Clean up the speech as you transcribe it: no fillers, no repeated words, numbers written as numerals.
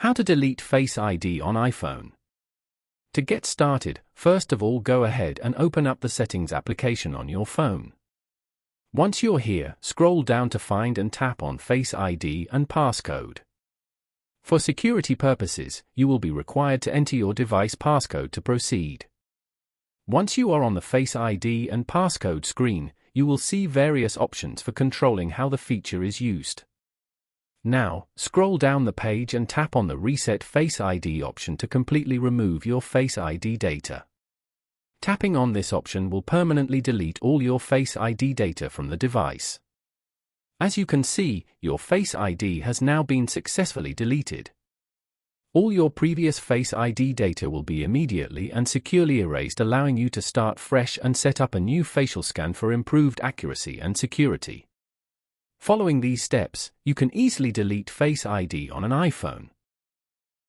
How to delete Face ID on iPhone. To get started, first of all go ahead and open up the Settings application on your phone. Once you're here, scroll down to find and tap on Face ID and Passcode. For security purposes, you will be required to enter your device passcode to proceed. Once you are on the Face ID and Passcode screen, you will see various options for controlling how the feature is used. Now, scroll down the page and tap on the Reset Face ID option to completely remove your Face ID data. Tapping on this option will permanently delete all your Face ID data from the device. As you can see, your Face ID has now been successfully deleted. All your previous Face ID data will be immediately and securely erased, allowing you to start fresh and set up a new facial scan for improved accuracy and security. Following these steps, you can easily delete Face ID on an iPhone.